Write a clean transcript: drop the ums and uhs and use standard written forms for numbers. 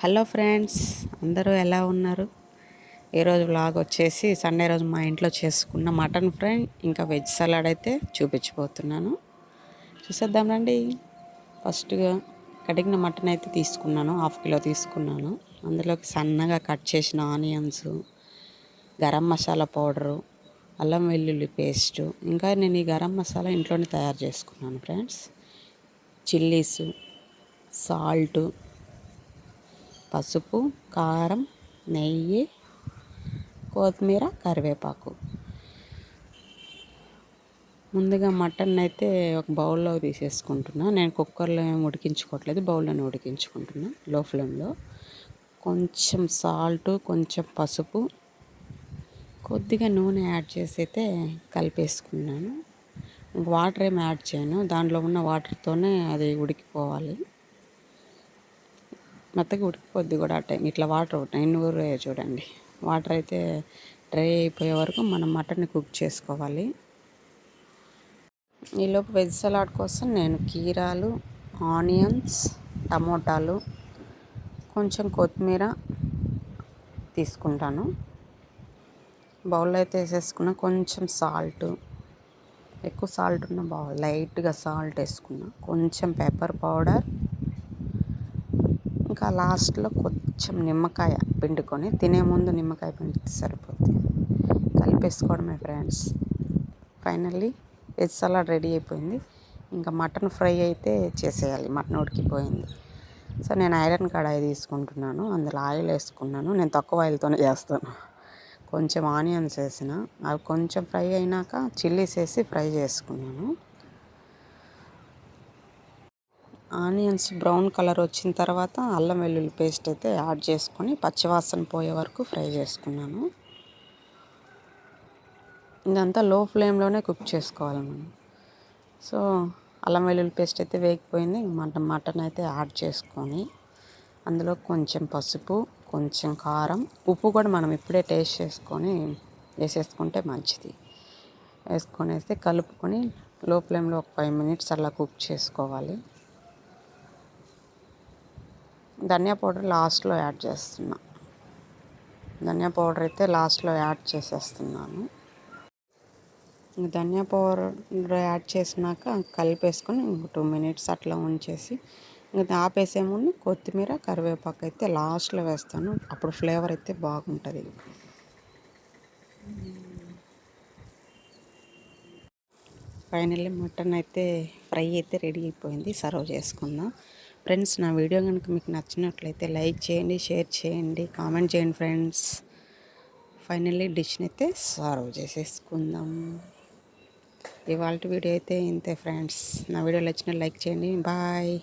Hello friends, అందరూ ఎలా ఉన్నారు? ఈరోజు వ్లాగ్ వచ్చేసి సండే రోజు మా ఇంట్లో చేసుకున్న మటన్ ఫ్రై ఇంకా వెజ్ సలాడ్ అయితే చూపించబోతున్నాను. చూసేద్దాం రండి. ఫస్ట్గా కడిగిన మటన్ అయితే తీసుకున్నాను, 1/2 కిలో తీసుకున్నాను. అందులోకి సన్నగా కట్ చేసిన ఆనియన్స్, గరం మసాలా పౌడరు, అల్లం వెల్లుల్లి పేస్టు, ఇంకా నేను ఈ గరం మసాలా ఇంట్లోనే తయారు చేసుకున్నాను ఫ్రెండ్స్. చిల్లీసు, సాల్టు, పసుపు, కారం, నెయ్యి, కొత్తిమీర, కరివేపాకు. ముందుగా మటన్ అయితే ఒక బౌల్లో తీసేసుకుంటున్నా. నేను కుక్కర్లో ఏమి ఉడికించుకోవట్లేదు, బౌల్లోనే ఉడికించుకుంటున్నా లో ఫ్లేమ్లో. కొంచెం సాల్టు, కొంచెం పసుపు, కొద్దిగా నూనె యాడ్ చేసి అయితే కలిపేసుకున్నాను. వాటర్ ఏమి యాడ్ చేయను, దాంట్లో ఉన్న వాటర్తోనే అది ఉడికిపోవాలి. మెత్తగా ఉడికిపోద్ది కూడా ఆ టైం. ఇట్లా వాటర్ నిన్నూరే చూడండి. వాటర్ అయితే డ్రై అయిపోయే వరకు మనం మటన్ని కుక్ చేసుకోవాలి. ఈలోపు వెజ్ సలాడ్ కోసం నేను కీరాలు, ఆనియన్స్, టమోటాలు, కొంచెం కొత్తిమీర తీసుకుంటాను. బౌల్లో అయితే వేసేసుకున్నా. కొంచెం సాల్ట్, ఎక్కువ సాల్ట్ ఉన్న బాగుంది, లైట్గా సాల్ట్ వేసుకున్నా. కొంచెం పెప్పర్ పౌడర్, ఇంకా లాస్ట్లో కొంచెం నిమ్మకాయ పిండుకొని, తినే ముందు నిమ్మకాయ పిండితే సరిపోద్ది. కలిపేసుకోవడమే friends. Finally veg salad ready అయిపోయింది. ఇంకా మటన్ ఫ్రై అయితే చేసేయాలి. మటన్ ఉడికిపోయింది. సో నేను ఐరన్ కడాయి తీసుకుంటున్నాను, అందులో ఆయిల్ వేసుకున్నాను. నేను తక్కువ ఆయిల్తోనే చేస్తాను. కొంచెం ఆనియన్స్ వేసిన, అవి కొంచెం ఫ్రై అయినాక చిల్లీస్ వేసి ఫ్రై చేసుకున్నాను. ఆనియన్స్ బ్రౌన్ కలర్ వచ్చిన తర్వాత అల్లం వెల్లుల్లి పేస్ట్ అయితే యాడ్ చేసుకొని పచ్చివాసన పోయే వరకు ఫ్రై చేసుకున్నాను. ఇదంతా లో ఫ్లేమ్లోనే కుక్ చేసుకోవాలి మనం. సో అల్లం వెల్లుల్లి పేస్ట్ అయితే వేగిపోయింది. మటన్ అయితే యాడ్ చేసుకొని అందులో కొంచెం పసుపు, కొంచెం కారం, ఉప్పు కూడా మనం ఇప్పుడే టేస్ట్ చేసుకొని వేసేసుకుంటే మంచిది. వేసుకొని కలుపుకొని లో ఫ్లేమ్లో ఒక 5 మినిట్స్ అలా కుక్ చేసుకోవాలి. ధనియా పౌడర్ లాస్ట్లో యాడ్ చేస్తున్నా. ధనియా పౌడర్ అయితే లాస్ట్లో యాడ్ చేసేస్తున్నాను. ధనియా పౌడర్ యాడ్ చేసినాక కలిపేసుకొని 2 మినిట్స్ అట్లా ఉంచేసి ఇంకా ఆపేసే ముందు కొత్తిమీర, కరివేపాకు అయితే లాస్ట్లో వేస్తాను. అప్పుడు ఫ్లేవర్ అయితే బాగుంటుంది. ఫైనల్లీ మటన్ అయితే ఫ్రై అయితే రెడీ అయిపోయింది. సర్వ్ చేసుకుందాం ఫ్రెండ్స్. నా వీడియో కనుక మీకు నచ్చినట్లయితే లైక్ చేయండి, షేర్ చేయండి, కామెంట్ చేయండి ఫ్రెండ్స్. ఫైనల్లీ డిష్ని అయితే సర్వ్ చేసేసుకుందాం. ఇవాళ వీడియో అయితే ఇంతే ఫ్రెండ్స్. నా వీడియో నచ్చిన లైక్ చేయండి. బాయ్.